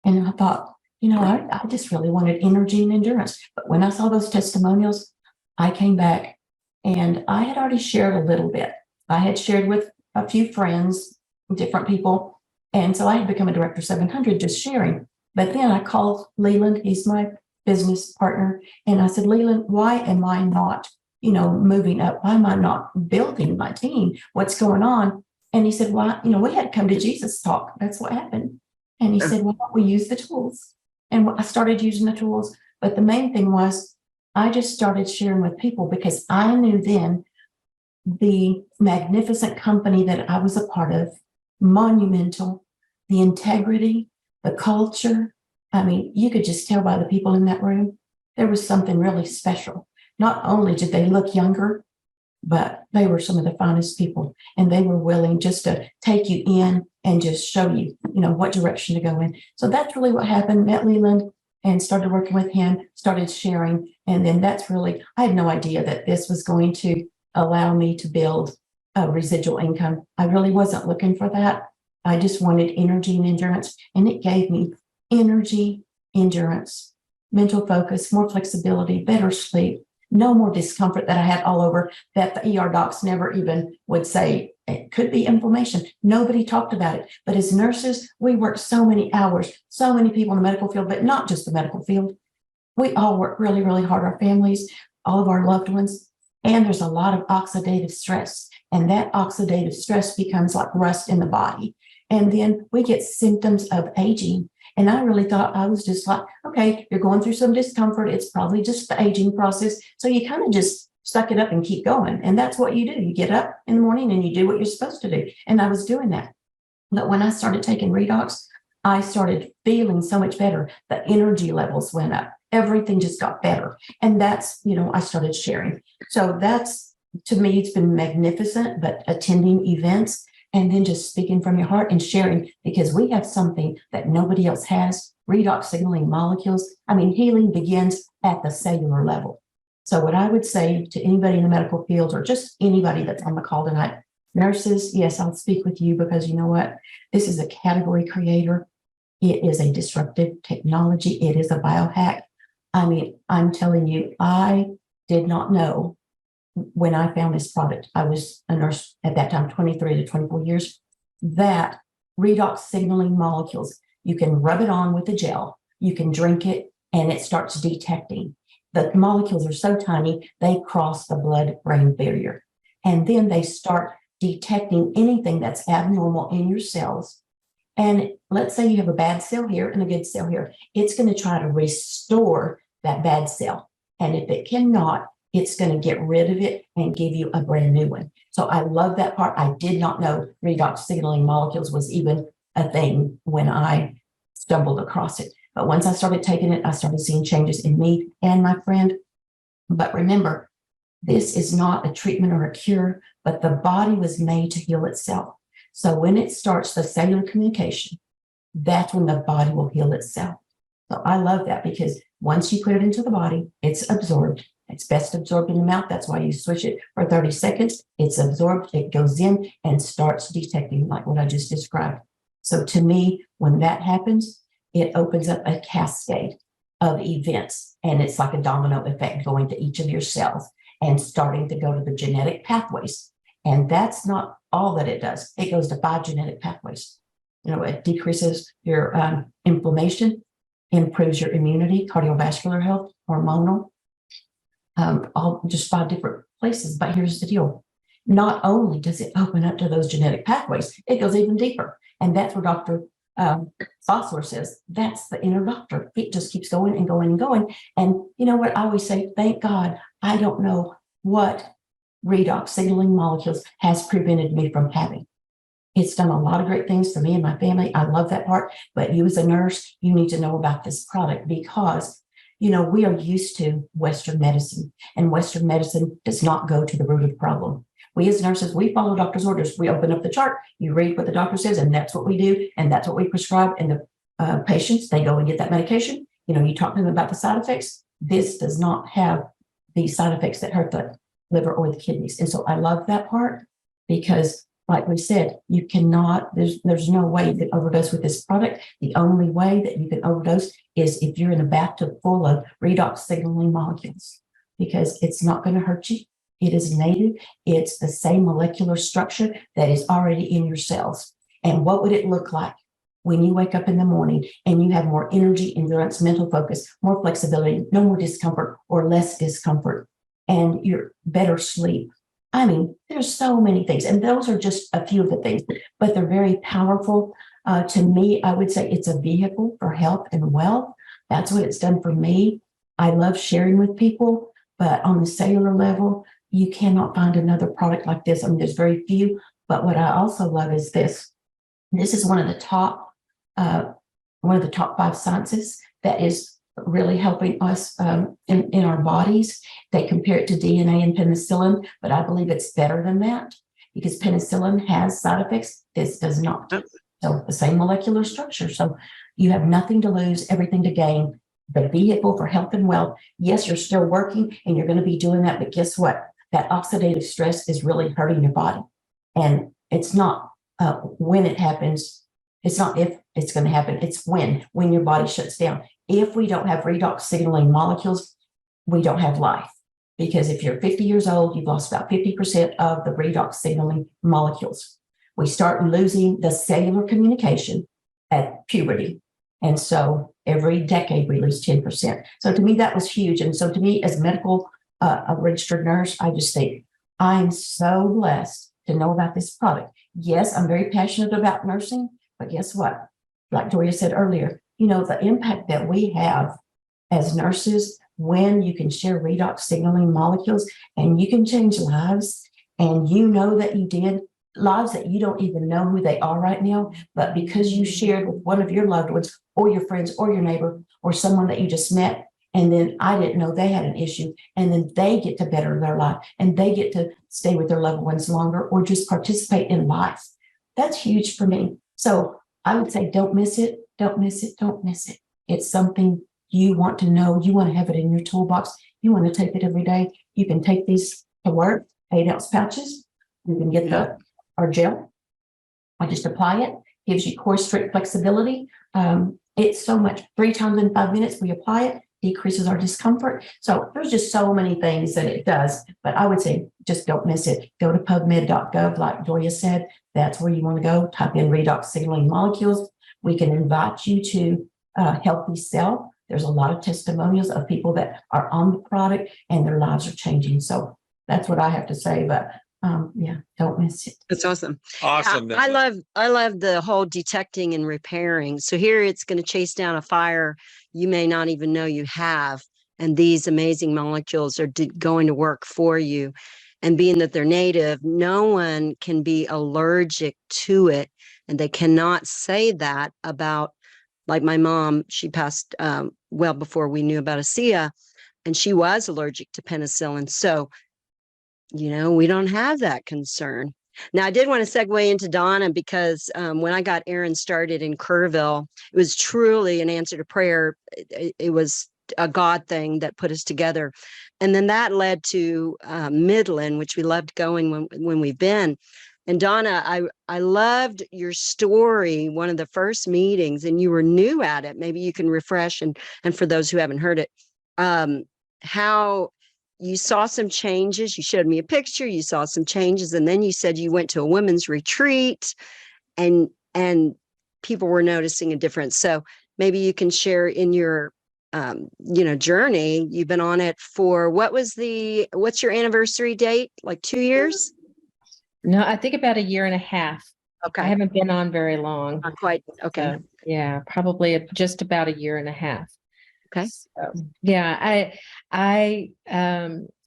And I thought, I just really wanted energy and endurance. But when I saw those testimonials, I came back, and I had already shared a little bit. I had shared with a few friends, different people. And so I had become a Director 700 just sharing. But then I called Leland, he's my business partner. And I said, Leland, why am I not, moving up? Why am I not building my team? What's going on? And he said, well, we had come to Jesus talk. That's what happened. And he said, why don't we use the tools? And I started using the tools. But the main thing was I just started sharing with people because I knew then the magnificent company that I was a part of, monumental, the integrity, the culture. You could just tell by the people in that room, there was something really special. Not only did they look younger, but they were some of the finest people, and they were willing just to take you in and just show you, what direction to go in. So that's really what happened. Met Leland and started working with him, started sharing. And then I had no idea that this was going to allow me to build a residual income. I really wasn't looking for that. I just wanted energy and endurance, and it gave me energy, endurance, mental focus, more flexibility, better sleep, no more discomfort that I had all over that the ER docs never even would say it could be inflammation. Nobody talked about it. But as nurses, we work so many hours, so many people in the medical field, but not just the medical field. We all work really, really hard, our families, all of our loved ones. And there's a lot of oxidative stress. And that oxidative stress becomes like rust in the body. And then we get symptoms of aging. And I really thought I was just like, okay, you're going through some discomfort. It's probably just the aging process. So you kind of just suck it up and keep going. And that's what you do. You get up in the morning and you do what you're supposed to do. And I was doing that. But when I started taking Redox, I started feeling so much better. The energy levels went up. Everything just got better. And that's, I started sharing. So that's, to me, it's been magnificent, but attending events and then just speaking from your heart and sharing, because we have something that nobody else has, redox signaling molecules. Healing begins at the cellular level. So what I would say to anybody in the medical field, or just anybody that's on the call tonight, nurses, yes, I'll speak with you because you know what? This is a category creator. It is a disruptive technology. It is a biohack. I'm telling you, I did not know when I found this product. I was a nurse at that time, 23 to 24 years, that redox signaling molecules, you can rub it on with a gel, you can drink it, and it starts detecting. The molecules are so tiny, they cross the blood-brain barrier. And then they start detecting anything that's abnormal in your cells. And let's say you have a bad cell here and a good cell here. It's going to try to restore that bad cell. And if it cannot, it's going to get rid of it and give you a brand new one. So I love that part. I did not know redox signaling molecules was even a thing when I stumbled across it. But once I started taking it, I started seeing changes in me and my friend. But remember, this is not a treatment or a cure, but the body was made to heal itself. So when it starts the cellular communication, that's when the body will heal itself. So I love that because once you put it into the body, it's absorbed. It's best absorbed in the mouth. That's why you switch it for 30 seconds. It's absorbed, it goes in and starts detecting like what I just described. So to me, when that happens, it opens up a cascade of events. And it's like a domino effect going to each of your cells and starting to go to the genetic pathways. And that's not all that it does. It goes to 5 genetic pathways. It decreases your inflammation, improves your immunity, cardiovascular health, hormonal, all just 5 different places. But here's the deal. Not only does it open up to those genetic pathways, it goes even deeper. And that's where Dr. Osler says, that's the inner doctor. It just keeps going and going and going. And you know what I always say, thank God, I don't know what redox signaling molecules has prevented me from having. It's done a lot of great things for me and my family. I love that part. But you as a nurse, you need to know about this product because, we are used to Western medicine, and Western medicine does not go to the root of the problem. We as nurses, we follow doctor's orders. We open up the chart, you read what the doctor says, and that's what we do, and that's what we prescribe. And the patients, they go and get that medication. You talk to them about the side effects. This does not have the side effects that hurt the liver or the kidneys. And so I love that part because, like we said, you cannot, there's no way you can overdose with this product. The only way that you can overdose is if you're in a bathtub full of redox signaling molecules, because it's not going to hurt you. It is native. It's the same molecular structure that is already in your cells. And what would it look like when you wake up in the morning and you have more energy, endurance, mental focus, more flexibility, no more discomfort or less discomfort, and you're better sleep? I mean, there's so many things, and those are just a few of the things, but they're very powerful. To me, I would say it's a vehicle for health and wealth. That's what it's done for me. I love sharing with people, but on the cellular level, you cannot find another product like this. I mean, there's very few, but what I also love is this. This is one of the top 5 sciences that is really helping us in our bodies. They compare it to DNA and penicillin, but I believe it's better than that because penicillin has side effects. This does not. So the same molecular structure. So you have nothing to lose, everything to gain. The vehicle for health and wealth. Yes, you're still working and you're going to be doing that, but guess what? That oxidative stress is really hurting your body. And it's not when it happens. It's not if it's going to happen. It's when your body shuts down. If we don't have redox signaling molecules, we don't have life. Because if you're 50 years old, you've lost about 50% of the redox signaling molecules. We start losing the cellular communication at puberty. And so every decade we lose 10%. So to me, that was huge. And so to me, as a registered nurse, I just think I'm so blessed to know about this product. Yes, I'm very passionate about nursing, but guess what? Like Doria said earlier, the impact that we have as nurses when you can share redox signaling molecules and you can change lives, and that you did, lives that you don't even know who they are right now, but because you shared with one of your loved ones or your friends or your neighbor or someone that you just met, and then I didn't know they had an issue, and then they get to better their life and they get to stay with their loved ones longer or just participate in life. That's huge for me. So I would say don't miss it. Don't miss it. Don't miss it. It's something you want to know. You want to have it in your toolbox. You want to take it every day. You can take these to work, 8-ounce pouches. You can get our gel. I just apply it. Gives you core strength flexibility. It's so much. 3 times in 5 minutes we apply it. Decreases our discomfort. So there's just so many things that it does. But I would say just don't miss it. Go to pubmed.gov, like Doria said. That's where you want to go. Type in redox signaling molecules. We can invite you to Healthy Cell. There's a lot of testimonials of people that are on the product and their lives are changing. So that's what I have to say. But Yeah, don't miss it. That's awesome. Awesome. Yeah, I love the whole detecting and repairing. So here it's going to chase down a fire you may not even know you have. And these amazing molecules are going to work for you. And being that they're native, no one can be allergic to it. And they cannot say that about, like my mom, she passed well before we knew about ASEA, and she was allergic to penicillin. So, we don't have that concern. Now, I did want to segue into Donna because when I got Aaron started in Kerrville, it was truly an answer to prayer. It was a God thing that put us together. And then that led to Midland, which we loved going when we've been. And Donna, I loved your story, one of the first meetings, and you were new at it. Maybe you can refresh and for those who haven't heard it, how you saw some changes. You showed me a picture, you saw some changes, and then you said you went to a women's retreat and people were noticing a difference. So maybe you can share in your journey. You've been on it for what's your anniversary date? Like 2 years? No, I think about a year and a half. Okay. I haven't been on very long. Not quite. Okay. So, yeah, probably just about a year and a half. Okay. So, yeah,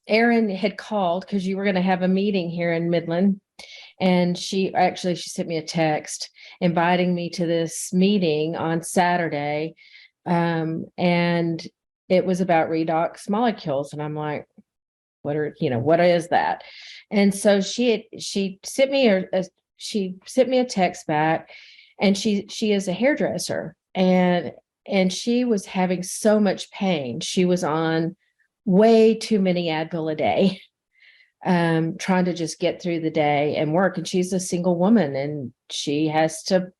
Erin had called because you were going to have a meeting here in Midland. And she sent me a text inviting me to this meeting on Saturday. And it was about redox molecules. And I'm like, what is that? And so she sent me a text back, and she is a hairdresser, and she was having so much pain. She was on way too many Advil a day, trying to just get through the day and work. And she's a single woman, and she has to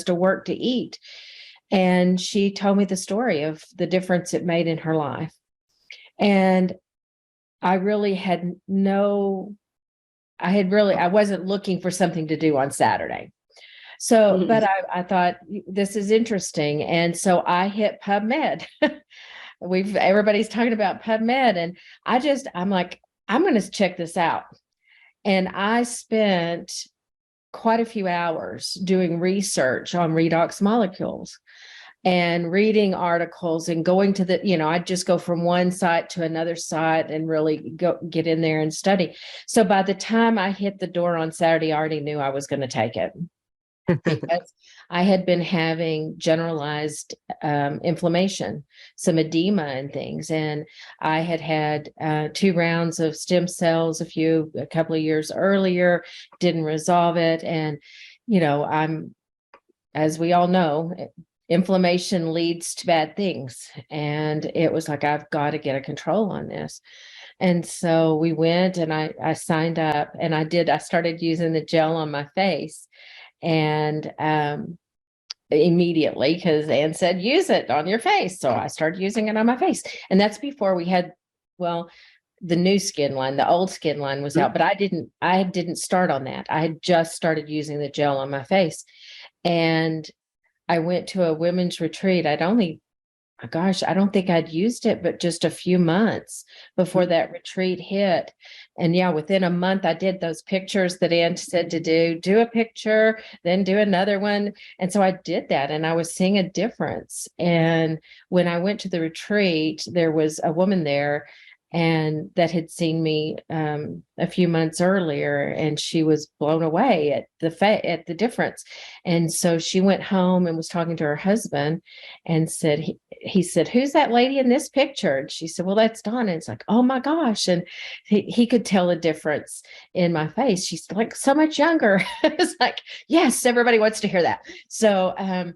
work to eat. And she told me the story of the difference it made in her life. And I really had I wasn't looking for something to do on Saturday. So, but I thought this is interesting. And so I hit PubMed. Everybody's talking about PubMed. And I'm like, I'm going to check this out. And I spent quite a few hours doing research on redox molecules and reading articles and going to I'd just go from one site to another site and really get in there and study. So by the time I hit the door on Saturday, I already knew I was going to take it because I had been having generalized inflammation, some edema and things. And I had 2 rounds of stem cells a couple of years earlier, didn't resolve it. And, as we all know, inflammation leads to bad things. And it was like, I've got to get a control on this. And so we went and I signed up, and I started using the gel on my face. And immediately, because Ann said, use it on your face. So I started using it on my face. And that's before we had, the new skin line. The old skin line was out, but I didn't start on that. I had just started using the gel on my face. And I went to a women's retreat. I don't think I'd used it, but just a few months before that retreat hit. And yeah, within a month, I did those pictures that Ann said to do a picture, then do another one. And so I did that, and I was seeing a difference. And when I went to the retreat, there was a woman there and that had seen me a few months earlier, and she was blown away at the difference. And so she went home and was talking to her husband and said, he said, "Who's that lady in this picture?" And she said, "Well, that's Donna." And it's like, oh my gosh. And he could tell a difference in my face. She's like so much younger. It's like, yes, everybody wants to hear that. So,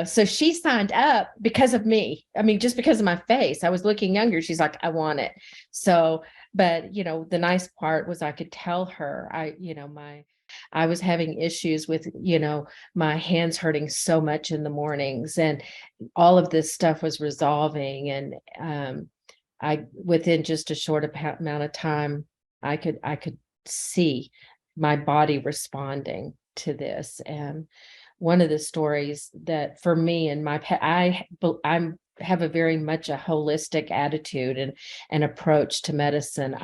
so she signed up because of me. I mean, just because of my face, I was looking younger. She's like, I want it. So, but the nice part was I could tell her, I was having issues with, my hands hurting so much in the mornings, and all of this stuff was resolving. And within just a short amount of time, I could see my body responding to this. And one of the stories that for me and I have a very much a holistic attitude and approach to medicine.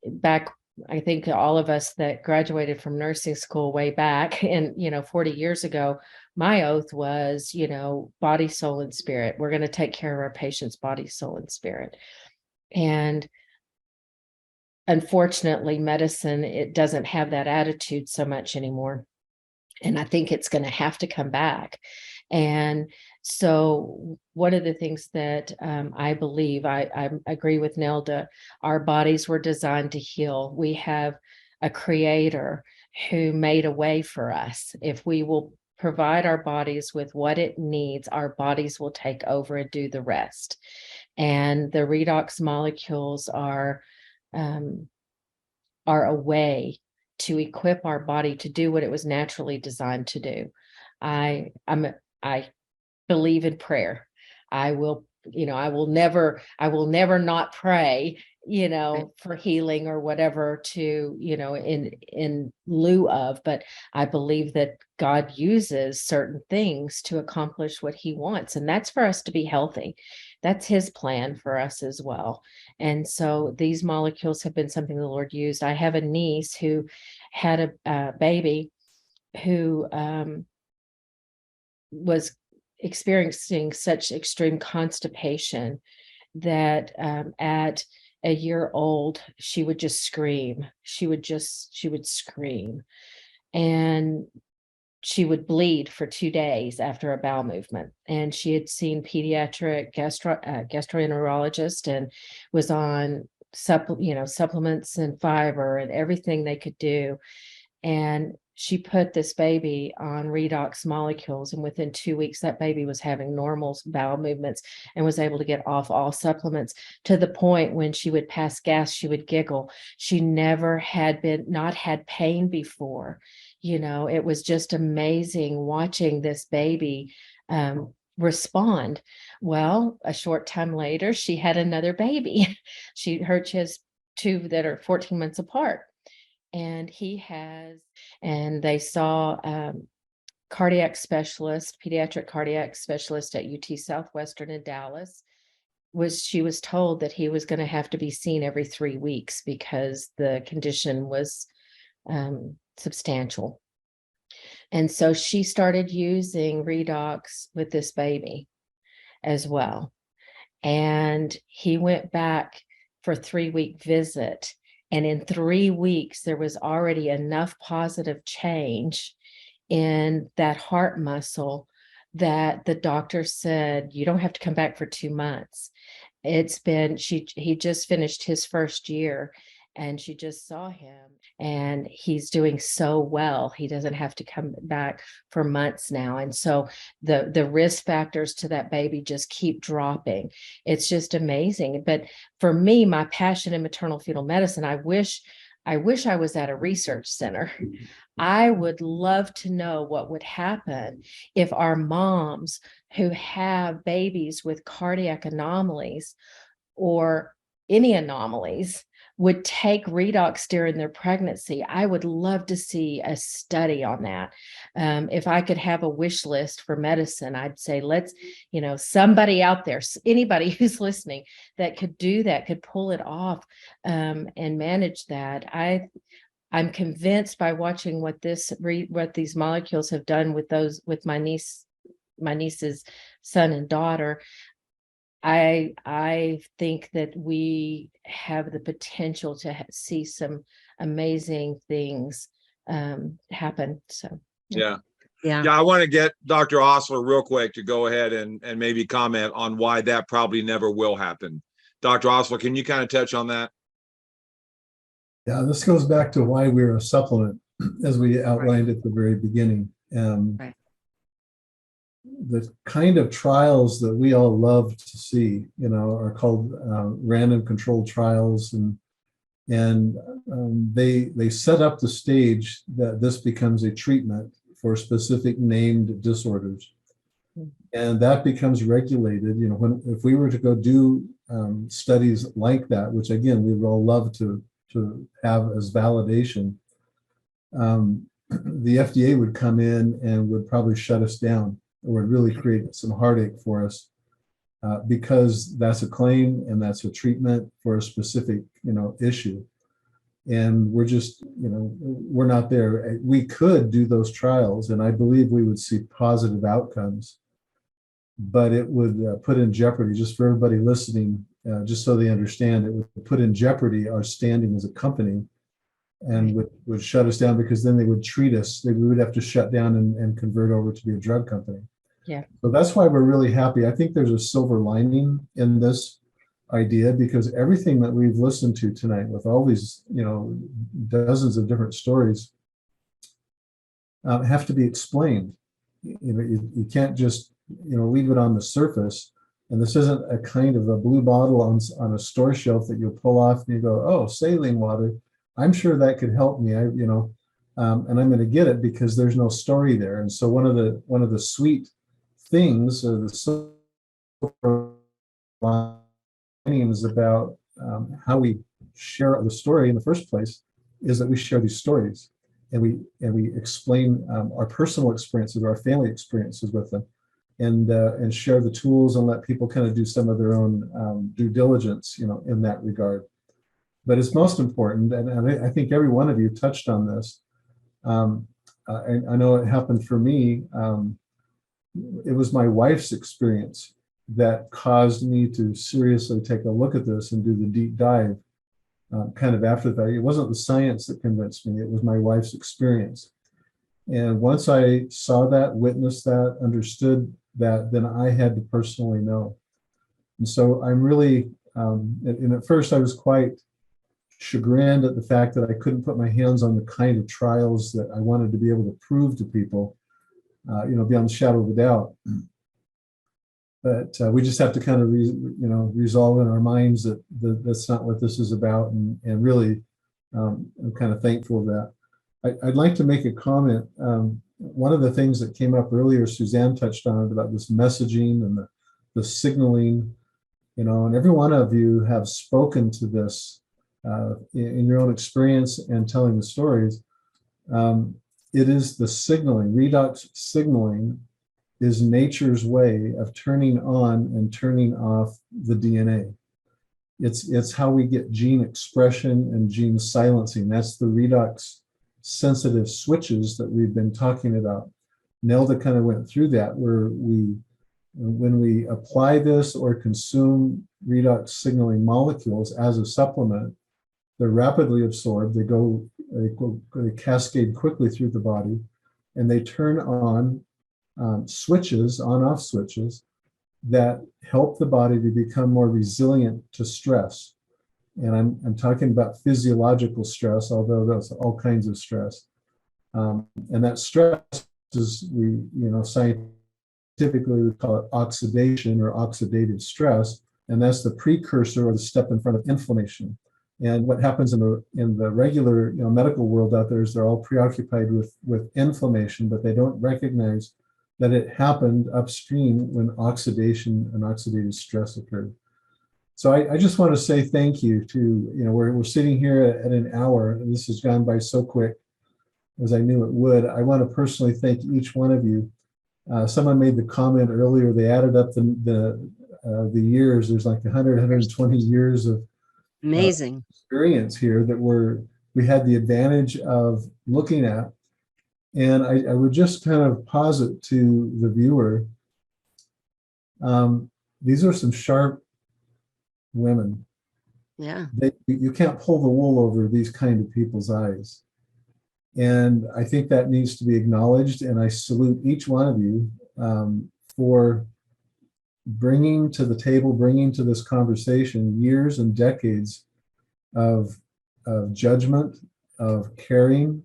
Back I think all of us that graduated from nursing school way back and, 40 years ago, my oath was, body, soul, and spirit. We're going to take care of our patients' body, soul, and spirit. And unfortunately, medicine, it doesn't have that attitude so much anymore. And I think it's going to have to come back. And so one of the things that I believe, I agree with Nelda, our bodies were designed to heal. We have a creator who made a way for us. If we will provide our bodies with what it needs, our bodies will take over and do the rest. And the redox molecules are a way to equip our body to do what it was naturally designed to do. I believe in prayer. I will never not pray, for healing or whatever to, in lieu of, but I believe that God uses certain things to accomplish what he wants. And that's for us to be healthy. That's his plan for us as well. And so these molecules have been something the Lord used. I have a niece who had a baby who was experiencing such extreme constipation that at a year old, she would just scream. She would scream. And she would bleed for 2 days after a bowel movement. And she had seen pediatric gastroenterologist and was on supplements and fiber and everything they could do. And she put this baby on redox molecules, and within 2 weeks, that baby was having normal bowel movements and was able to get off all supplements, to the point when she would pass gas, she would giggle. She never had not had pain before. It was just amazing watching this baby respond. Well, a short time later, she had another baby. She has 2 that are 14 months apart. And they saw pediatric cardiac specialist at UT Southwestern in Dallas. She was told that he was going to have to be seen every 3 weeks because the condition was substantial. And so she started using redox with this baby as well. And he went back for a 3-week visit. And in 3 weeks, there was already enough positive change in that heart muscle that the doctor said, you don't have to come back for 2 months. He just finished his first year, and she just saw him, and he's doing so well. He doesn't have to come back for months now. And so the risk factors to that baby just keep dropping. It's just amazing. But for me, my passion in maternal fetal medicine, I wish I was at a research center. I would love to know what would happen if our moms who have babies with cardiac anomalies or any anomalies would take redox during their pregnancy. I would love to see a study on that. If I could have a wish list for medicine, I'd say, let's, somebody out there, anybody who's listening that could do that, could pull it off and manage that. I'm convinced by watching what these molecules have done with my niece's son and daughter. I think that we have the potential to see some amazing things happen. So yeah. I want to get Dr. Osler real quick to go ahead and maybe comment on why that probably never will happen. Dr. Osler, can you kind of touch on that? Yeah, this goes back to why we're a supplement, as we outlined at the very beginning. Right. The kind of trials that we all love to see, are called random controlled trials, and they set up the stage that this becomes a treatment for specific named disorders, and that becomes regulated. If we were to go do studies like that, which again we would all love to have as validation, the FDA would come in and would probably shut us down, or would really create some heartache for us, because that's a claim and that's a treatment for a specific, issue. And we're just, we're not there. We could do those trials, and I believe we would see positive outcomes, but it would put in jeopardy, just for everybody listening, just so they understand, it would put in jeopardy our standing as a company, and would shut us down, because then they would treat us, we would have to shut down and convert over to be a drug company. Yeah. So that's why we're really happy. I think there's a silver lining in this idea, because everything that we've listened to tonight, with all these, dozens of different stories, have to be explained. You can't just, leave it on the surface. And this isn't a kind of a blue bottle on a store shelf that you'll pull off and you go, oh, saline water. I'm sure that could help me. And I'm going to get it because there's no story there. And so one of the sweet things, or the silver linings about how we share the story in the first place, is that we share these stories, and we explain our personal experiences, our family experiences with them, and share the tools, and let people kind of do some of their own due diligence, in that regard. But it's most important, and I think every one of you touched on this. I know it happened for me. It was my wife's experience that caused me to seriously take a look at this and do the deep dive, kind of after that. It wasn't the science that convinced me, it was my wife's experience. And once I saw that, witnessed that, understood that, then I had to personally know. And so I'm really, and at first I was quite chagrined at the fact that I couldn't put my hands on the kind of trials that I wanted to be able to prove to people, beyond the shadow of a doubt. But we just have to kind of, resolve in our minds that that's not what this is about. And really, I'm kind of thankful of that. I'd like to make a comment. One of the things that came up earlier, Suzanne touched on it, about this messaging and the signaling, and every one of you have spoken to this in your own experience and telling the stories. It is the signaling. Redox signaling is nature's way of turning on and turning off the DNA. It's how we get gene expression and gene silencing. That's the redox sensitive switches that we've been talking about. Nelda kind of went through that, where when we apply this or consume redox signaling molecules as a supplement, they're rapidly absorbed. They cascade quickly through the body, and they turn on switches, on-off switches, that help the body to become more resilient to stress. And I'm talking about physiological stress, although there's all kinds of stress. And that stress is, scientifically we call it oxidation or oxidative stress, and that's the precursor or the step in front of inflammation. And what happens in the regular medical world out there is they're all preoccupied with inflammation, but they don't recognize that it happened upstream when oxidation and oxidative stress occurred. So I just want to say thank you to, we're sitting here at an hour, and this has gone by so quick, as I knew it would. I want to personally thank each one of you. Someone made the comment earlier, they added up the years. There's like 120 years of Amazing experience here that we had the advantage of looking at. And I would just kind of posit to the viewer, these are some sharp women. Yeah. You can't pull the wool over these kind of people's eyes. And I think that needs to be acknowledged. And I salute each one of you for bringing to the table, bringing to this conversation years and decades of judgment, of caring,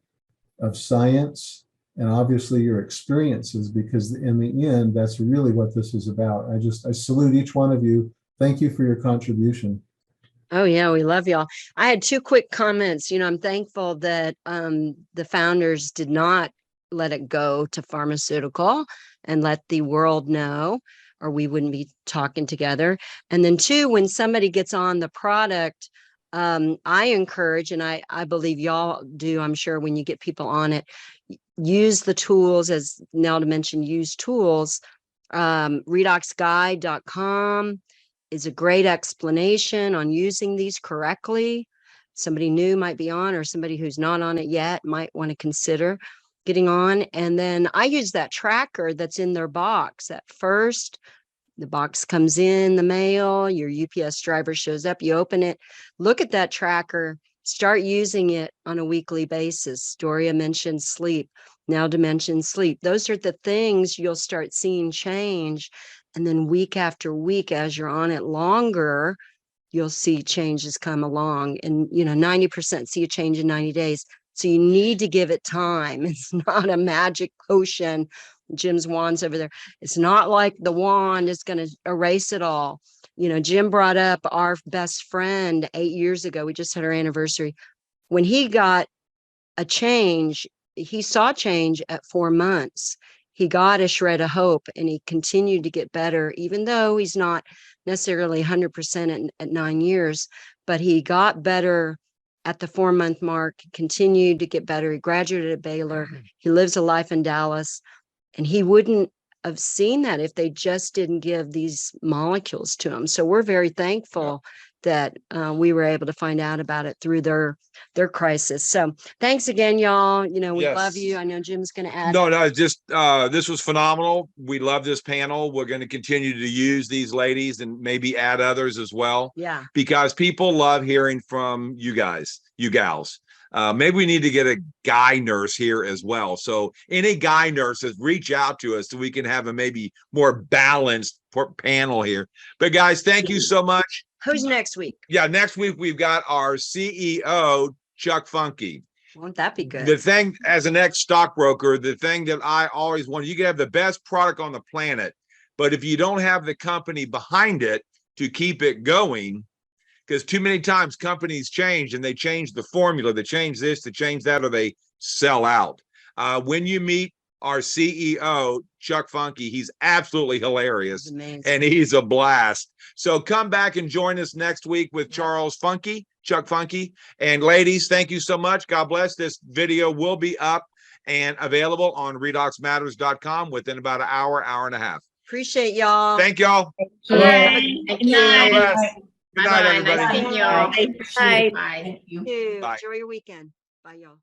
of science, and obviously your experiences, because in the end, that's really what this is about. I salute each one of you. Thank you for your contribution. Oh yeah, we love y'all. I had two quick comments. I'm thankful that the founders did not let it go to pharmaceutical and let the world know, or we wouldn't be talking together. And then two, when somebody gets on the product, I encourage, and I believe y'all do, I'm sure, when you get people on it, use the tools, as Nelda mentioned, use tools. Redoxguide.com is a great explanation on using these correctly. somebody new might be on, or somebody who's not on it yet might want to consider getting on. And then I use that tracker that's in their box at first. The box comes in the mail, your UPS driver shows up, you open it, look at that tracker, start using it on a weekly basis. Doria mentioned sleep, now to mention sleep. Those are the things you'll start seeing change. And then week after week, as you're on it longer, you'll see changes come along. And, 90% see a change in 90 days. So you need to give it time. It's not a magic potion. Jim's wand's over there. It's not like the wand is going to erase it all. Jim brought up our best friend 8 years ago. We just had our anniversary. When he got a change, he saw change at 4 months. He got a shred of hope and he continued to get better, even though he's not necessarily 100% at 9 years, but he got better at the 4-month mark, continued to get better. He graduated at Baylor. He lives a life in Dallas, and he wouldn't have seen that if they just didn't give these molecules to him. So we're very thankful that we were able to find out about it through their crisis. So thanks again, y'all. We love you. I know Jim's going to add. No, just this was phenomenal. We love this panel. We're going to continue to use these ladies and maybe add others as well. Yeah. Because people love hearing from you guys, you gals. Maybe we need to get a guy nurse here as well. So any guy nurses, reach out to us so we can have a maybe more balanced panel here. But guys, thank you so much. Who's next week? Yeah, next week we've got our CEO, Chuck Funky. Won't that be good? The thing, as an ex-stockbroker, the thing that I always wanted, you can have the best product on the planet, but if you don't have the company behind it to keep it going, because too many times companies change and they change the formula, they change this, they change that, or they sell out. When you meet our CEO, Chuck Funky, he's absolutely hilarious and he's a blast. So come back and join us next week with Chuck Funky. And ladies, thank you so much. God bless. This video will be up and available on redoxmatters.com within about an hour, hour and a half. Appreciate y'all. Thank y'all. Thank God you. bless. Good night, Bye-bye. everybody. Nice seeing you all. Bye. Bye. Thank you. You. Bye. Enjoy your weekend. Bye, y'all.